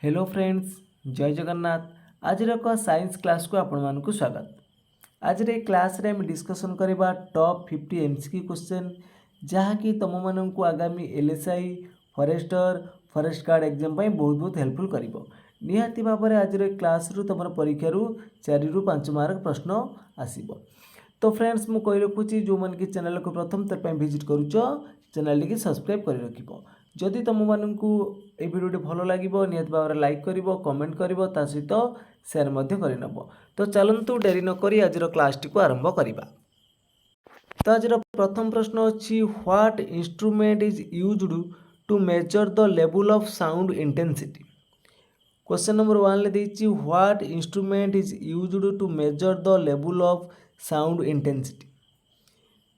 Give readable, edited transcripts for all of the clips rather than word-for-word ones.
Hello friends, जय जगन्नाथ। आज एक साइंस क्लास को आपण मानक स्वागत। आज रे क्लास रे हम डिस्कशन करबा टॉप 50 एमसीक्यू क्वेश्चन जहाँकि तुम मानक आगामी LSI forester forest guard exam पई बहुत बहुत हेल्पफुल करिवो। निहाती भाव में आज रे क्लास रु तुम परीक्षा रु 4 रु 5 मार्क प्रश्न आसीबो। तो फ्रेंड्स मु कहि रखुची जो मन की चैनल को प्रथम तर पई विजिट करूचो चैनल की सब्सक्राइब कर रखिबो। जदि तुम मानू ये भिडियो भल लगे निहत भाव में लाइक कर कमेंट कर सहित सेयार करनब। तो चलतु डेरी नक आज क्लास टी को आरंभ करवा। तो आज प्रथम प्रश्न अच्छी what instrument is used to measure the level of sound intensity. Question number 1 ले देछि what instrument is used to measure the level of sound intensity.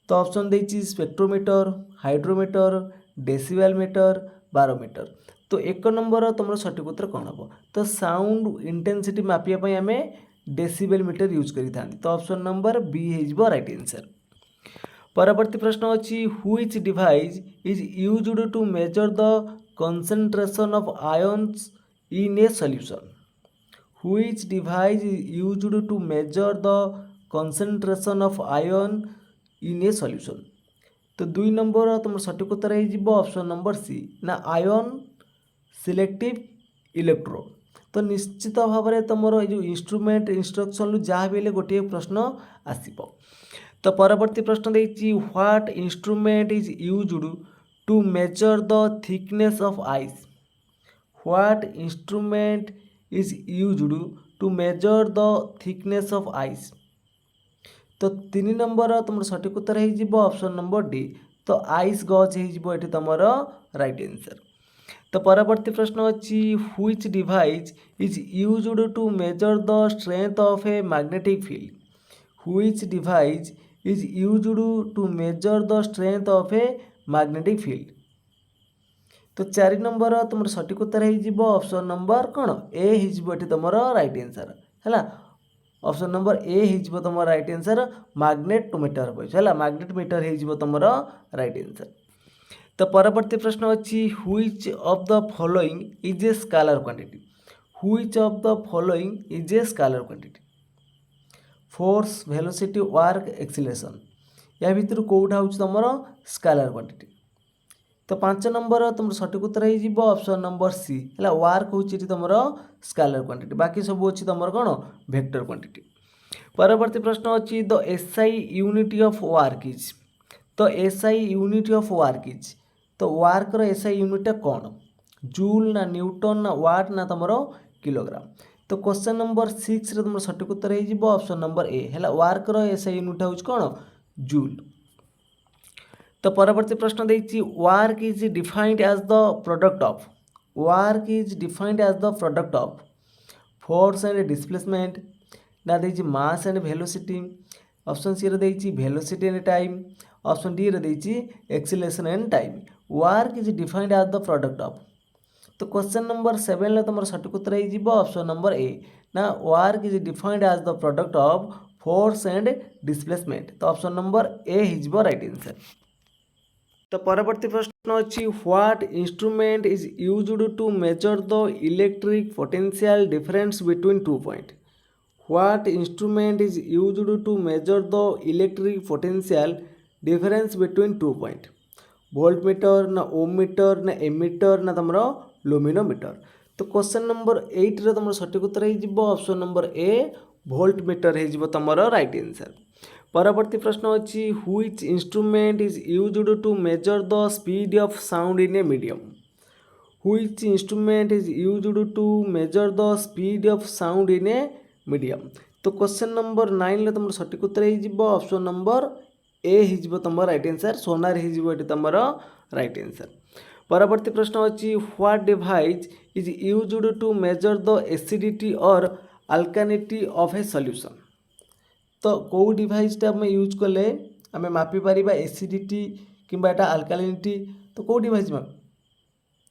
तो ऑप्शन देछि spectrometer, hydrometer, decibel meter, barometer. तो एक नंबर तुम सठिक उत्तर कौन हम? तो साउंड इंटेंसिटी मापिया आम डेसिबल मीटर यूज करें। तो ऑप्शन नंबर बी हो राइट आंसर। परवर्ती प्रश्न अच्छी which device is used to measure the concentration of ions in a solution. Which device is used to measure the concentration of ion in a solution. तो 2 number तुम सठिक उत्तर हो option number C ना ion selective electro. तो निश्चित भाव में तुम जो इंस्ट्रूमेंट इंस्ट्रक्शन जहाँ भी गोटे प्रश्न आसब। तो परवर्ती प्रश्न देखिए what instrument is used to measure the thickness of ice. What instrument is used to measure the thickness of ice. तो 3 नंबर तुम सठिक उत्तर हो ऑप्शन नंबर डी। तो आइस गज हो तुम राइट आंसर। तो परवर्ती प्रश्न अच्छी which device is used to measure the strength of a magnetic field. Which device is used to measure the strength of a magnetic field. तो 4 number तुम सठिक उत्तर हो ऑप्शन नंबर कौन ए हो तुम राइट आंसर है। ऑप्शन नंबर ए हो तुम राइट आंसर मैग्नेटोमीटर है मैग्नेट मीटर हो तुम राइट आंसर। तो परवर्ती प्रश्न अच्छी which of the following is a scalar quantity. Which of the following is a scalar quantity. Force, velocity, work, acceleration या भितर कौटा हूँ तुम स्केलर क्वांटिटी। तो 5 नंबर तुम सठिक उत्तर हो ऑप्शन नंबर सी है वर्क हूँ तुम स्केलर क्वांटिटी। बाकी सब अच्छी तुम कौन वेक्टर क्वांटिटी। परवर्ती प्रश्न अच्छी the SI unit of work is. तो SI unit of work is. तो वर्क रो एसआई यूनिट कौन? जूल ना न्यूटन ना वाट ना तुम किलोग्राम। तो क्वेश्चन नंबर 6 रे तुम सठिक उत्तर हो ऑप्शन नंबर ए है वर्क रो एसआई यूनिट हूँ कौन जूल। तो परवर्ती प्रश्न देखिए work is defined as the product of. Work is defined as the product of force and displacement ना देखिए mass and velocity. Option C रे देखिए velocity and time. Option D रे देखिए acceleration and time. Work is defined as the product of. तो question number 7 ले तुम सठिक उत्तर हो ऑप्शन नंबर ए ना work is defined as the product of force and displacement. तो ऑप्शन नंबर ए हो राइट आंसर। तो परवर्ती प्रश्न अच्छी what instrument is used to measure the electric potential difference between 2 point. What instrument is used to measure the electric potential difference between 2 point. Voltmeter ना ओम metre ना ammeter ना तुम लुमिनोमीटर। तो क्वेश्चन नंबर 8 रे तुम सठिक उत्तर हो option number A voltmeter हो तुम राइट आंसर। परवर्ती प्रश्न अच्छी which instrument is used to measure the speed of sound in a medium. Which instrument is used to measure the speed of sound in a medium. तो question number 9 ले तुम सठिक उत्तर हो ऑप्शन नंबर ए हो तुम right answer सोनार हो तुम राइट आंसर। परवर्ती प्रश्न अच्छी what device is used to measure the acidity और अल्कानिटी ऑफ ए सॉल्यूशन। तो कौ डिवाइसटा आम यूज कले आम मापिपर एसिडिटी किंबा एटा अल्कालिनिटी। तो कौ डिवाइस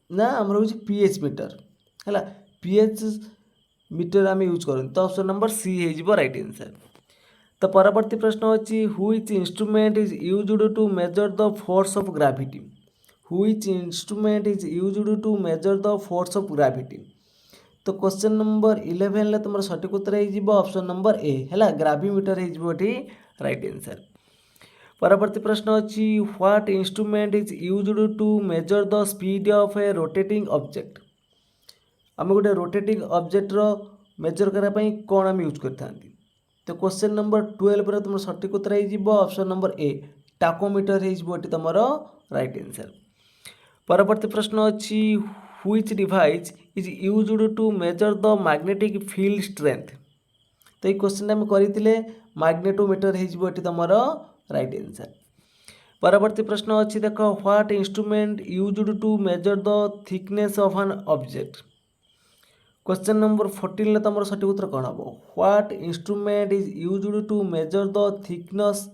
ना आम हूँ पीएच मीटर है पीएच मीटर आम यूज करूँ। तो ऑप्शन नंबर सी हो राइट आंसर। तो परवर्ती प्रश्न अच्छी which instrument is used to measure the force of gravity. Which instrument is used to measure the force of gravity. तो क्वेश्चन नंबर 11 तुम सठिक उत्तर हो ऑप्शन नंबर ए है ग्राविमीटर हो राइट आंसर। परवर्ती प्रश्न अच्छी what instrument is used to measure the speed of a rotating object. आम गोटे रोटेटिंग ऑब्जेक्टर मेजर करने कौन आम यूज करता। तो क्वेश्चन नंबर 12 तुम सठिक उत्तर हो ऑप्शन नंबर ए टाकोमीटर हो तुम राइट आंसर। परवर्ती प्रश्न अच्छी which device is used to measure the magnetic field strength. तो ये क्वेश्चन आम करते मैग्नेटोमीटर हो तुम राइट आंसर। परवर्ती प्रश्न अच्छी देख what instrument used to measure the thickness of an object. Question number 14 तुम सठिक उत्तर कौन हम what instrument is used to measure the thickness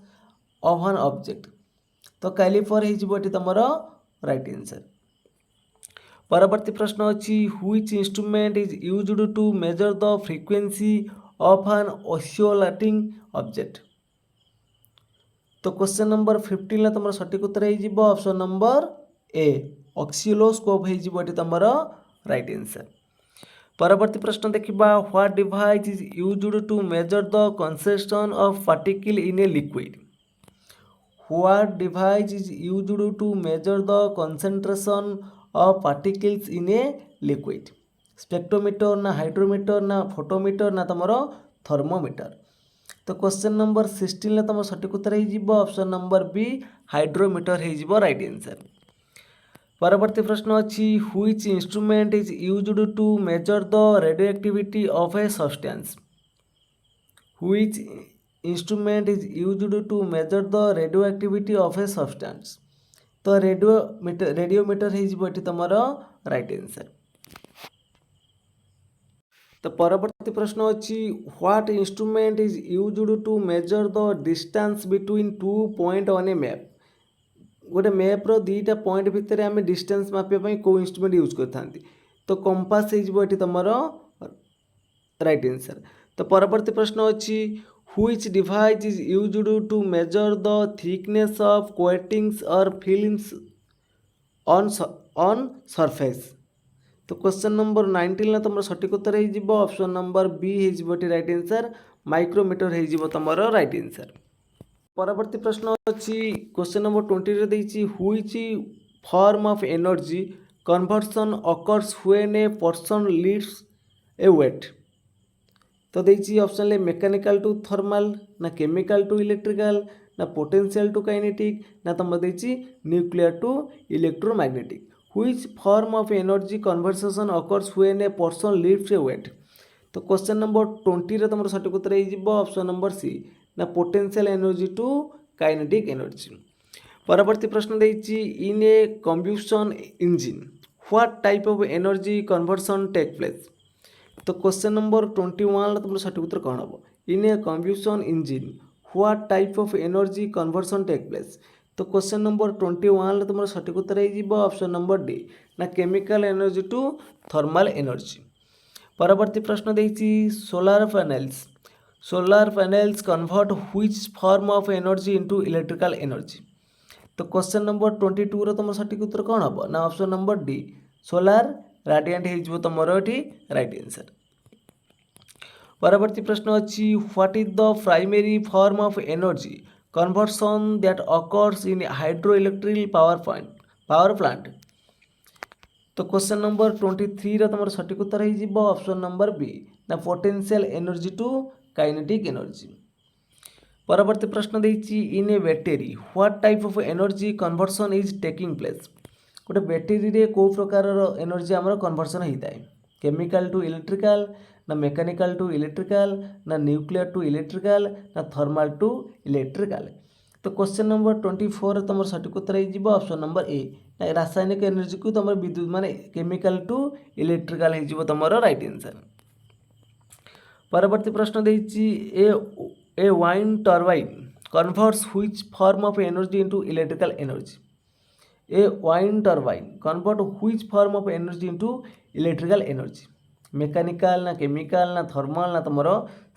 of an object. तो कैलिपर हो तुम राइट आंसर। परवर्ती प्रश्न अच्छी which instrument is used to measure the frequency of an oscillating object. तो क्वेश्चन नंबर 15 तुम सठिक उत्तर हो ऑप्शन नंबर ए ऑक्सिलोस्कोप हो तुम राइट आंसर। परवर्ती प्रश्न देखा what device is used to measure the concentration of particle in a liquid. What device is used to measure the concentration of particles in a liquid. Spectrometer ना hydrometer ना photometer ना तुम thermometer. तो question number 16 तुम सठिक उत्तर हो option number B hydrometer हो राइट आंसर। परवर्ती प्रश्न अच्छी which instrument is used to measure the radioactivity of a substance. Which instrument is used to measure the radioactivity of a substance. तो radiometer हो तुम right answer. तो परवर्ती प्रश्न अच्छी what instrument is used to measure the distance between 2 point on a map. गोटे मैप्र दुईटा पॉइंट भितर आम डिस्टेंस मापिया कौ इंस्ट्रूमेंट यूज कर। तो कंपास हो तुम राइट आंसर। तो परवर्ती प्रश्न अच्छी which device is used to measure the thickness of coatings और फिल्म्स ऑन सरफेस। तो क्वेश्चन नंबर 19 तुम सठिक उत्तर हो ऑप्शन नंबर बी हो राइट आंसर माइक्रोमीटर हो तुम राइट आंसर। परवर्ती प्रश्न अच्छी क्वेश्चन नंबर 20 देती which form of energy conversion occurs when a person lifts a weight. तो देती ऑप्शन ले मेकानिकल टू थर्मल ना केमिकल टू इलेक्ट्रिकल ना पोटेंशियल टू काइनेटिक ना तुम देती nuclear to electromagnetic. Which form of energy conversation occurs when a person lifts a weight. तो question number 20 तुम सठिक उत्तर हो ऑप्शन नंबर सी ना potential energy to kinetic energy. परवर्ती प्रश्न देती in a combustion engine what type of energy conversion take place. तो क्वेश्चन नंबर 21 तुम सठिक उत्तर कौन हम in a combustion engine what type of energy conversion take place. तो क्वेश्चन नंबर 21 तुम सठिक उत्तर हो ऑप्शन नंबर डी ना chemical energy to thermal energy. परवर्ती प्रश्न देती solar panels convert which form of energy into electrical energy. तो क्वेश्चन नंबर 22 तुम सठिक उत्तर कौन हम ना option number D solar radiant हो तुम राइट आंसर। परवर्ती प्रश्न अच्छी what is the primary form of energy conversion that occurs in hydroelectric power plant. तो क्वेश्चन नंबर 23 तुम सठिक उत्तर हो ऑप्शन नंबर बी ना potential energy to kinetic energy. परवर्ती प्रश्न देती in a battery what type of energy conversion is taking place. गोटे बैटेरी रे को प्रकार एनर्जी आमर कन्वर्सन होता है केमिकल टू इलेक्ट्रिकल ना मेकानिकल टू इलेक्ट्रिकल ना न्यूक्लियर टू इलेक्ट्रिकल ना थर्मल टू इलेक्ट्रिकल। तो क्वेश्चन नंबर 24 तुम सठिक उत्तर हो ऑप्शन नंबर ए रासायनिक एनर्जी को तुम विद्युत माने केमिकल टू इलेक्ट्रिकल हो तुम राइट आंसर। परवर्ती प्रश्न देती a wind turbine converts which form of energy into electrical energy. A wind turbine convert which form of energy into electrical energy mechanical ना केमिकल ना थर्मल ना तुम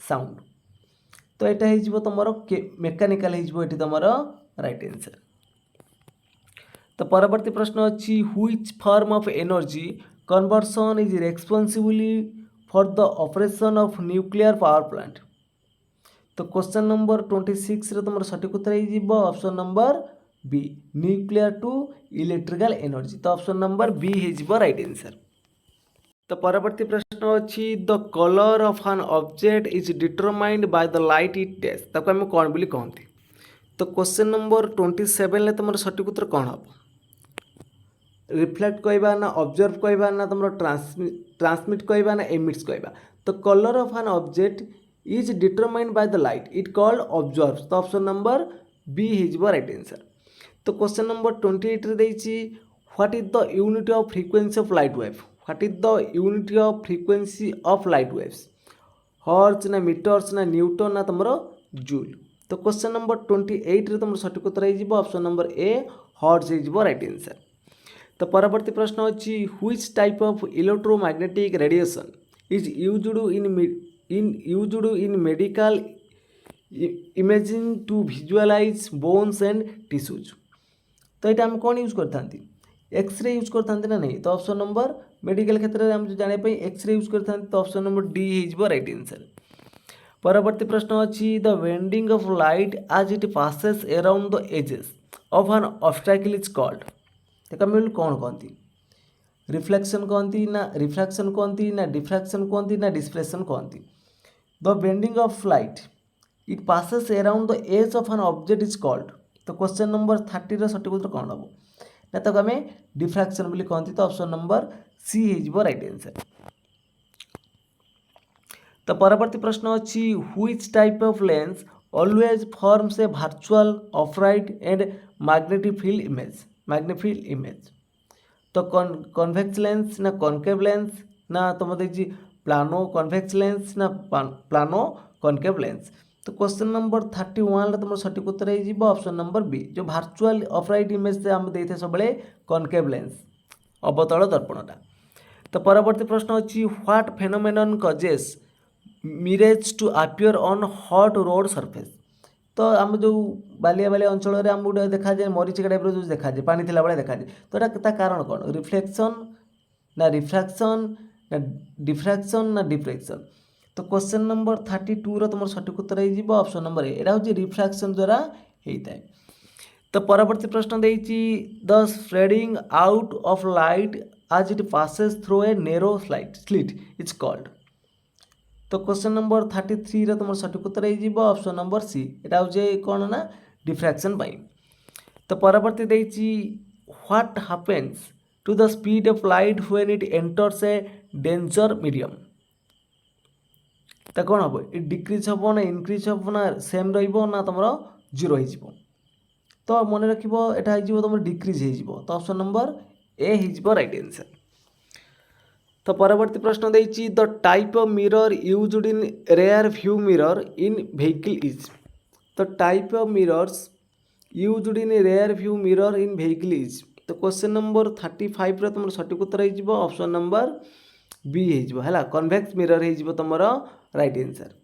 साउंड। तो यहाँ हो तुम मेकानिकल हो तुम राइट आंसर। तो परवर्ती प्रश्न अच्छी which form of energy conversion is responsible for the operation of nuclear power plant. तो क्वेश्चन नंबर 26 रे तुम सठिक उत्तर हो option number B nuclear to electrical energy. तो ऑप्शन नंबर बी हो राइट आंसर। तो परवर्ती प्रश्न अच्छी the colour of an object is determined by the light it dash ताको आम कौन बोली कहते। तो क्वेश्चन नंबर 27 तुम सठिक उत्तर कौन हम रिफ्लेक्ट कहवा ना ऑब्जर्व कहवा ना तुम ट्रांसमिट कहवा ना एमिट्स कहवा। तो colour of an object is determined by the light it called observe. तो ऑप्शन नंबर बी हो राइट आंसर। तो क्वेश्चन नंबर 28 देछि what is the unit of frequency of light wave. What is the unit of frequency of light waves hertz ना metres ना newton ना तुम joule. तो question number 28 रे तुम सठिक उत्तर हो ऑप्शन नंबर ए हर्ट्ज हो राइट आंसर। तो परवर्ती प्रश्न अच्छी which type of electromagnetic radiation is used in medical imaging to visualise bones and tissues. तो यहाँ आम कौन यूज करता एक्सरे यूज करता ना नहीं। तो ऑप्शन नंबर मेडिकल क्षेत्र में आम जानापी एक्सरे यूज करता। तो ऑप्शन नंबर डी हो राइट आंसर। परवर्ती प्रश्न अच्छी the bending of light as it passes around the edges of an obstacle is called. देखो मिल कौन कहती रिफ्लेक्शन कहती ना रिफ्रैक्शन कहती ना डिफ्रैक्शन कहती ना डिस्प्लेशन कहती। The bending of light it passes around the edge of an object is called. तो क्वेश्चन नंबर 30 सठिक उत्तर कौन हम ना ताको आम डिफ्रैक्शन बोली कहती। तो ऑप्शन नंबर सी हो राइट आंसर। तो परवर्ती प्रश्न अच्छी which type of lens always forms a virtual upright and magnified image. तो कन्वेक्स लेंस ना कॉनकेव लेंस ना तुम देखिए प्लानो कन्वेक्स लेंस ना प्लानो कॉनकेव लेंस। तो क्वेश्चन नंबर 31 तुम सठिक उत्तर हो ऑप्शन नंबर बी जो वर्चुअल ऑफराइट इमेज से आम देते सब कॉनकेव लेंस अवतल दर्पणटा। तो परवर्ती प्रश्न अच्छी what phenomenon causes mirage to appear on hot road surface. तो आम जो बालिया बालिया अंचल आम गोटे देखा जाए मरीचिका टाइप जो देखा जाए पानी थिला बेले देखा जाए। तो यहाँ कारण कौन रिफ्लेक्शन ना रिफ्रैक्शन ना डिफ्रैक्शन ना डिफ्रेक्शन। तो क्वेश्चन नंबर 32 तुम सठिक उत्तर हो ऑप्शन नंबर ए यहाँ हूँ रिफ्रैक्शन द्वारा होता है। तो परवर्ती प्रश्न देती the spreading out of light as it passes through a narrow slit is called. तो क्वेश्चन नंबर 33 तुम सठिक उत्तर हो ऑप्शन नंबर सी यहाँ हूँ कौन ना डिफ्रैक्शन पाई। तो परवर्ती देती what happens to the speed of light when it enters a denser medium. तो कौन हम ये डिक्रिज हम ना इनक्रिज हम ना सेम रहा तुम जीरो हो। तो मन रखा तुम डिक्रिज हो। तो ऑप्शन नंबर ए हो राइट आंसर। तो परवर्ती प्रश्न देती the type of mirror used in rear view mirror in vehicle is. तो type of mirrors used in rear view mirror in vehicle is. तो क्वेश्चन नंबर 35 तुम सठिक उत्तर हो ऑप्शन नंबर बी है कन्वेक्स मिरर हो तुम राइट आंसर।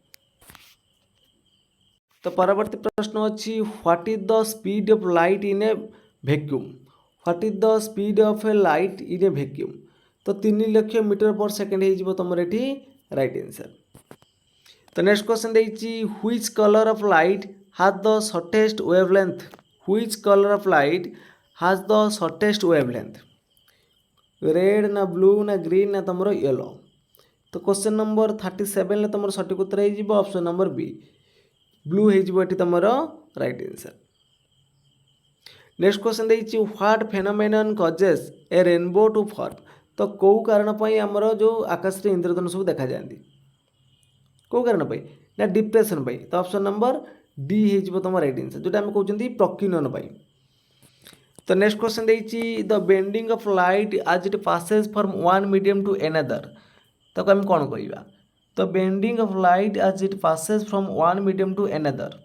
तो परवर्ती प्रश्न अच्छी what is the speed of light in a vacuum. What is the speed of a light in a vacuum. तो 3 लाख मीटर पर सेकेंड हो तुम ये राइट आंसर। तो नेक्स्ट क्वेश्चन देती which colour of light has the shortest wavelength. Which colour of light has the shortest wavelength red ना blue ना green ना तुम येलो। तो क्वेश्चन नंबर 37 तुम सठिक उत्तर हो ऑप्शन नंबर बी ब्लू हो तुम राइट आंसर। नेक्स्ट क्वेश्चन देती what phenomenon causes a rainbow to form. तो कौ कारण आमर जो आकाश में इंद्रधनुष सब देखा जाती कौ कारण ना डिप्रेशन। तो ऑप्शन नंबर डी हो तुम राइट आंसर जोटा आम कहते प्रकीर्णन। तो नेक्स्ट क्वेश्चन देती the bending of light as it passes from one medium to another. तो आम कौन कहवा तो bending of light as it passes from one medium to another.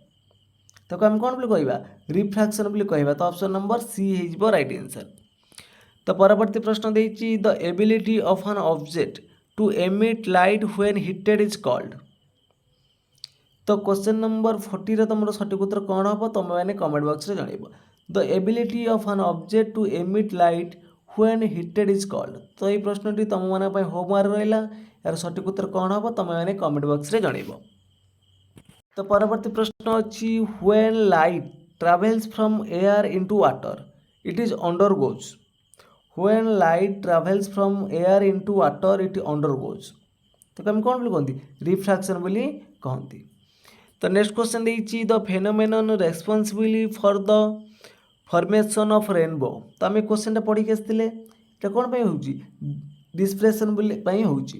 तो आम कौन बोली कहवा रिफ्रैक्शन बोली कहवा। तो ऑप्शन नंबर सी हो राइट आंसर। तो परवर्ती प्रश्न देती the ability of an object to emit light when heated is called. तो क्वेश्चन नंबर 40 तुम सठिक उत्तर कौन हम तुम मैंने कमेंट बॉक्स में जनइब। The ability of an object to emit light when heated is called. तो ये प्रश्नटी तुम मान होमवर्क रहा यार सठिक उत्तर कौन हम तुम मैंने कमेंट बॉक्स रे जनइब। तो परवर्ती प्रश्न अच्छी when light travels from air into water it is undergoes. When light travels from air into water it undergoes. तो हम कौन बोली कहती रिफ्रैक्शन बोली कहती। तो नेक्स्ट क्वेश्चन देइछि the phenomenon responsible for the formation of rainbow. तो आम क्वेश्चन पढ़ी के आसते कौन होची डिस्प्रेशन बोली होची।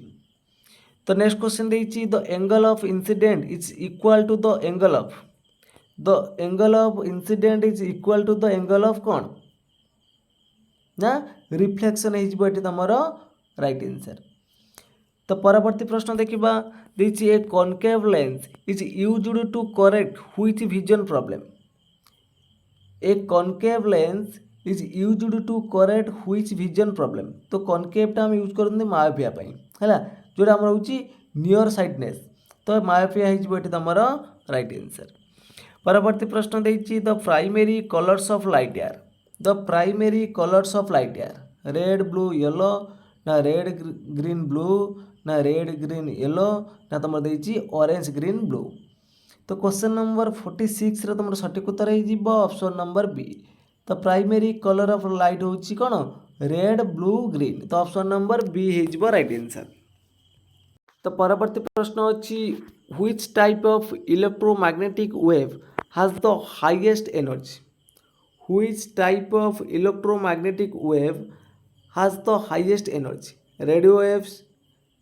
तो नेक्स्ट क्वेश्चन देइछि the angle of incident is equal to the angle of incident is equal to the angle of कौन ना रिफ्लेक्शन हो तुम राइट आंसर। तो परवर्ती प्रश्न देखा देइछि a concave lens is used to correct which vision problem. A concave lens is used to correct which vision problem. तो कॉनकेवटा हम यूज करते मायोपिया है जोटा आम रोचे नियर साइटनेस। तो मायोपिया हो तुम राइट आंसर। परवर्ती प्रश्न देइछि the primary colours of light are. The primary colours of light are red blue yellow ना रेड ग्रीन ब्लू ना रेड ग्रीन येलो ना तुम देइछि ऑरेंज ग्रीन ब्लू। तो क्वेश्चन नंबर 46 रे तुम सठिक उत्तर हो ऑप्शन नंबर बी। तो प्राइमरी कलर ऑफ लाइट होची कौन रेड ब्लू ग्रीन। तो ऑप्शन नंबर बी हो राइट आंसर। तो परवर्ती प्रश्न अच्छी which type of electromagnetic wave has the highest energy. Which type of electromagnetic wave has the highest energy. Radio waves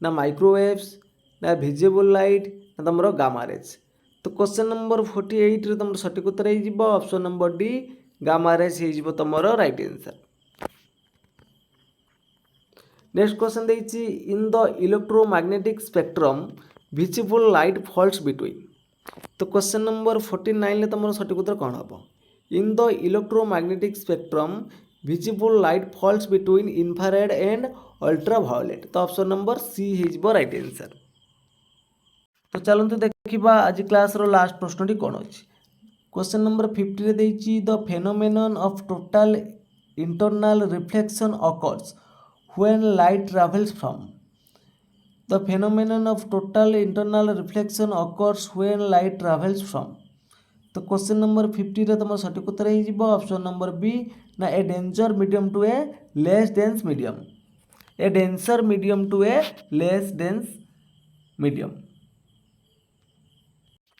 ना microwaves ना विजिबल लाइट ना तुम गामा रेज। तो क्वेश्चन नंबर 48 रे तुम सठिक उत्तर हो option number D gamma rays हो तुम राइट आंसर। नेक्स्ट क्वेश्चन देइछि in the electromagnetic spectrum visible light falls between. तो क्वेश्चन नंबर 49 रे तुम सठिक उत्तर कौन हम in the electromagnetic spectrum visible light falls between infrared and ultraviolet. तो ऑप्शन नंबर सी हो राइट आंसर। तो चलते देखा आज क्लास रो लास्ट प्रश्नटी कौन अच्छी। क्वेश्चन नंबर 50 रे देइछि the phenomenon of total internal reflection occurs when light travels from. The phenomenon of total internal reflection occurs when light travels from. तो क्वेश्चन नंबर 50 रे तुम सठिक उत्तर हो ऑप्शन नंबर बी ना a denser medium to a less dense medium. A denser medium to a less dense medium.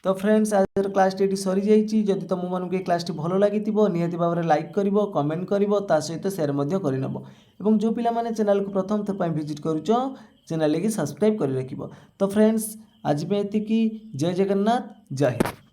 तो friends आज class टी सरी जाइए। जदि तुम मानक ये क्लास भल लगी निहाती भाव में लाइक कर कमेंट कर सहित सेयार करनब और जो पिला माने चैनल को प्रथम थर विजिट करुच चैनल की सब्सक्राइब कर रखिब। तो फ्रेंड्स आज में एतिकी। जय जगन्नाथ जय हिंद।